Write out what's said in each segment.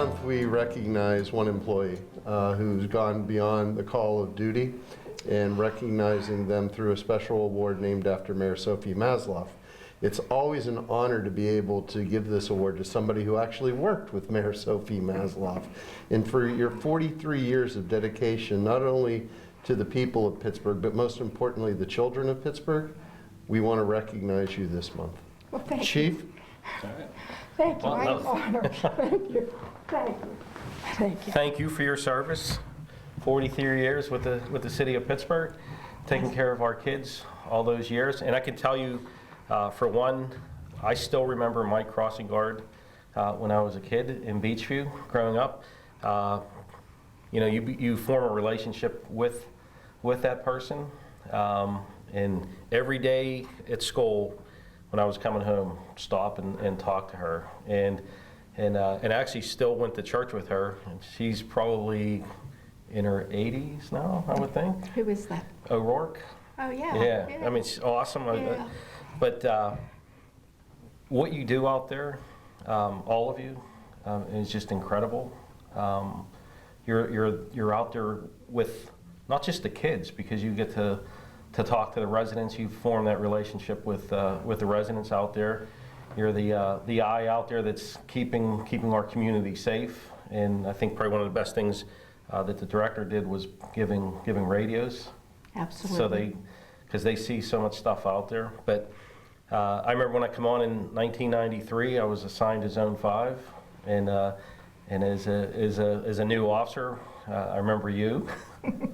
month we recognize one employee who's gone beyond the call of duty, and recognizing them through a special award named after Mayor Sophie Masloff. It's always an honor to be able to give this award to somebody who actually worked with Mayor Sophie Masloff. And for your 43 years of dedication, not only to the people of Pittsburgh, but most importantly, the children of Pittsburgh, we want to recognize you this month. Well, thank Chief? you. Thank you. I'm honored. Thank you. Thank you. Thank you. Thank you for your service. 43 years with the city of Pittsburgh, taking care of our kids all those years. And I can tell you, for one, I still remember my crossing guard when I was a kid in Beachview growing up. You know, you form a relationship with that person. And every day at school, when I was coming home, stop and talk to her. And actually still went to church with her. And she's probably in her 80s now, I would think. Who is that? O'Rourke. Oh, yeah. Yeah, I mean, she's awesome. Yeah. But what you do out there, all of you, is just incredible. You're out there with not just the kids, because you get to talk to the residents. You form that relationship with the residents out there. You're the eye out there that's keeping our community safe. And I think probably one of the best things that the director did was giving radios. Absolutely. Because they see so much stuff out there. But I remember when I come on in 1993, I was assigned to Zone 5, and as a new officer, I remember you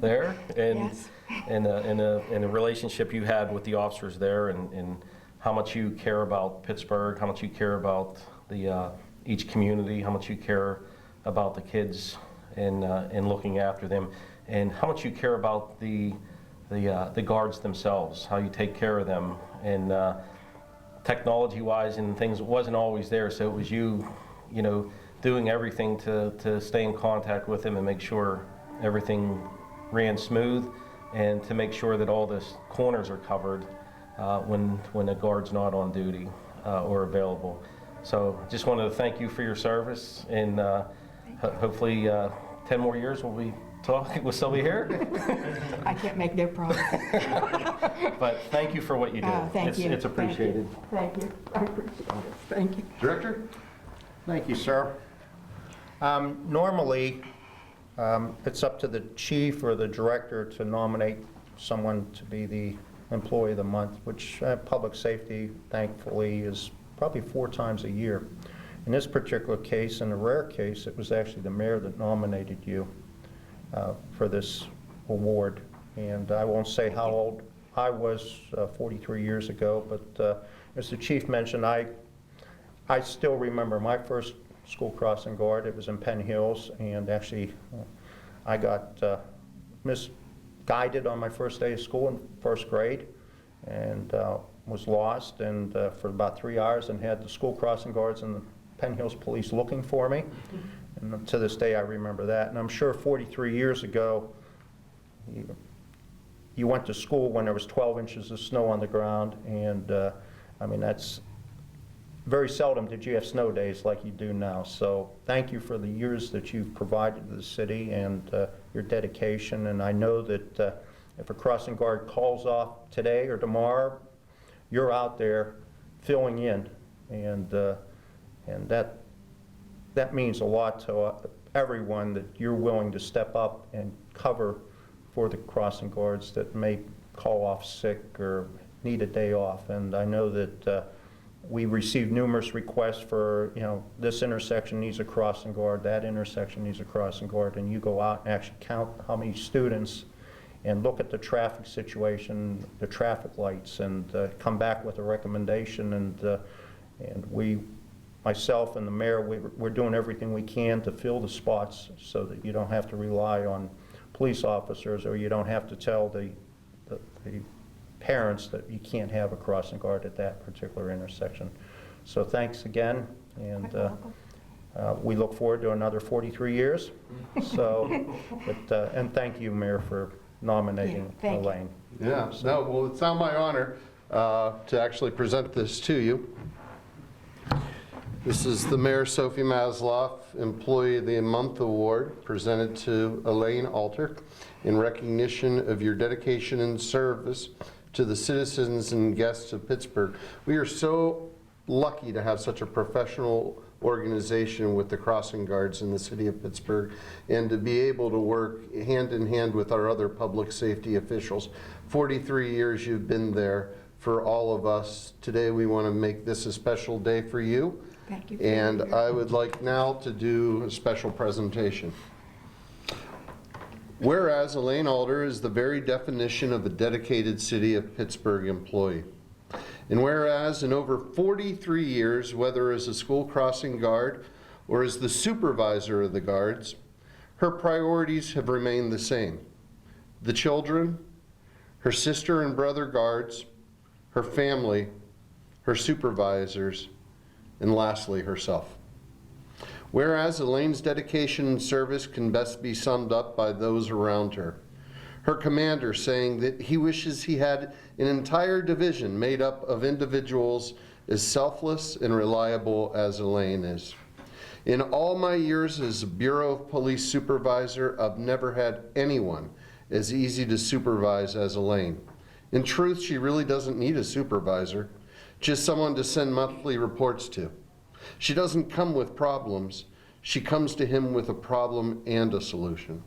there, and Yes. and the relationship you had with the officers there, and how much you care about Pittsburgh, how much you care about each community, how much you care about the kids and looking after them, and how much you care about the guards themselves, how you take care of them, and technology-wise and things wasn't always there, so it was you know, doing everything to stay in contact with them and make sure everything ran smooth, and to make sure that all the corners are covered when the guard's not on duty or available. So just wanted to thank you for your service, and hopefully 10 more years we'll still be here. I can't make no promise. But thank you for what you do. Thank you. It's appreciated. Thank you. I appreciate it. Thank you. Director? Thank you, sir. Normally, it's up to the chief or the director to nominate someone to be the employee of the month, which public safety, thankfully, is probably 4 times a year. In this particular case, in a rare case, it was actually the mayor that nominated you for this award. And I won't say how old I was 43 years ago, but as the chief mentioned, I still remember my first school crossing guard. It was in Penn Hills, and actually I got misguided on my first day of school in first grade, and was lost, and for about 3 hours, and had the school crossing guards and the Penn Hills police looking for me. And to this day I remember that. And I'm sure 43 years ago you went to school when there was 12 inches of snow on the ground, and I mean, that's very seldom did you have snow days like you do now. So thank you for the years that you've provided to the city, and your dedication. And I know that if a crossing guard calls off today or tomorrow, you're out there filling in, and that means a lot to everyone, that you're willing to step up and cover for the crossing guards that may call off sick or need a day off. And I know that we received numerous requests for, you know, this intersection needs a crossing guard, that intersection needs a crossing guard, and you go out and actually count how many students and look at the traffic situation, the traffic lights, and come back with a recommendation. And we, myself and the mayor, we're doing everything we can to fill the spots so that you don't have to rely on police officers, or you don't have to tell the parents that you can't have a crossing guard at that particular intersection. So thanks again, and we look forward to another 43 years. So, and thank you, Mayor, for nominating Elaine. Yeah, no, well, it's now my honor to actually present this to you. This is the Mayor Sophie Masloff Employee of the Month Award presented to Elaine Alter in recognition of your dedication and service to the citizens and guests of Pittsburgh. We are so lucky to have such a professional organization with the crossing guards in the city of Pittsburgh, and to be able to work hand in hand with our other public safety officials. 43 years you've been there for all of us. Today we want to make this a special day for you. Thank you. And I would like now to do a special presentation. Whereas Elaine Alter is the very definition of a dedicated City of Pittsburgh employee. And whereas in over 43 years, whether as a school crossing guard or as the supervisor of the guards, her priorities have remained the same. The children, her sister and brother guards, her family, her supervisors, and lastly, herself. Whereas Elaine's dedication and service can best be summed up by those around her. Her commander saying that he wishes he had an entire division made up of individuals as selfless and reliable as Elaine is. In all my years as a Bureau of Police supervisor, I've never had anyone as easy to supervise as Elaine. In truth, she really doesn't need a supervisor, just someone to send monthly reports to. She doesn't come with problems, she comes to him with a problem and a solution.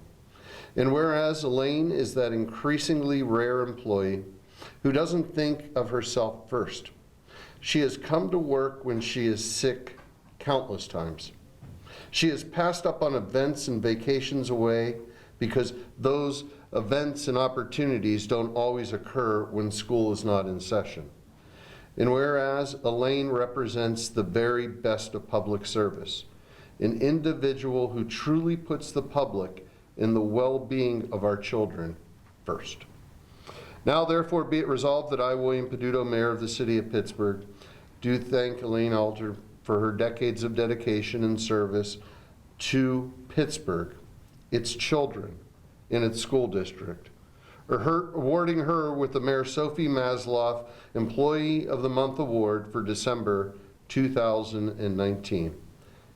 And whereas Elaine is that increasingly rare employee who doesn't think of herself first, she has come to work when she is sick countless times. She has passed up on events and vacations away because those events and opportunities don't always occur when school is not in session. And whereas Elaine represents the very best of public service, an individual who truly puts the public and the well-being of our children first. Now, therefore, be it resolved that I, William Peduto, Mayor of the City of Pittsburgh, do thank Elaine Alter for her decades of dedication and service to Pittsburgh, its children, and its school district, awarding her with the Mayor Sophie Masloff Employee of the Month Award for December 2019.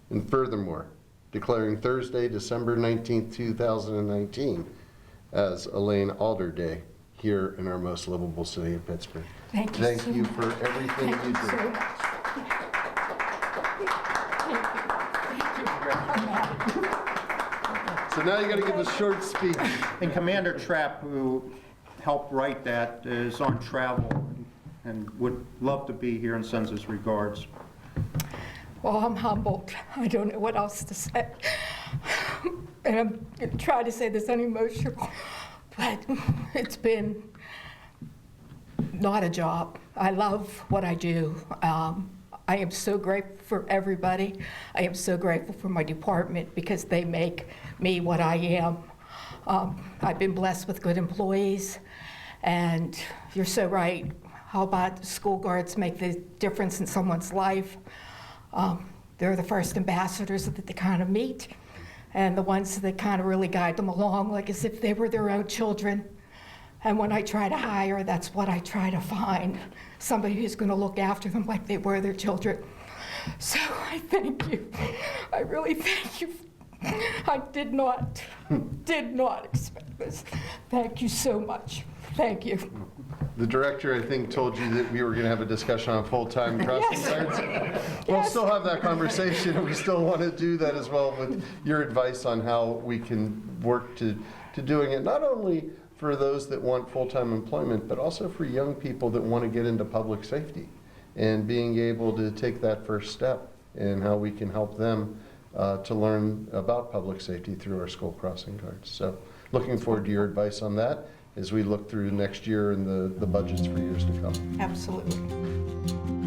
And furthermore, declaring Thursday, December 19th, 2019 as Elaine Alter Day here in our most livable city of Pittsburgh. Thank you. Thank you for everything you do. So much. So now you got to give a short speech. And Commander Trapp, who helped write that, is on travel and would love to be here and sends his regards. Well, I'm humbled. I don't know what else to say. And I'm going to try to say this unemotional, but it's been not a job. I love what I do. I am so grateful for everybody. I am so grateful for my department because they make me what I am. I've been blessed with good employees, and you're so right. How about school guards make the difference in someone's life? They're the first ambassadors that they kind of meet, and the ones that kind of really guide them along, like as if they were their own children. And when I try to hire, that's what I try to find, somebody who's going to look after them like they were their children. So I thank you. I really thank you. I did not expect this. Thank you so much. Thank you. The director, I think, told you that we were going to have a discussion on full-time crossing guards. We'll Yes. still have that conversation, and we still want to do that as well with your advice on how we can work to doing it, not only for those that want full-time employment, but also for young people that want to get into public safety and being able to take that first step and how we can help them to learn about public safety through our school crossing guards. So looking forward to your advice on that as we look through next year and the budgets for years to come. Absolutely.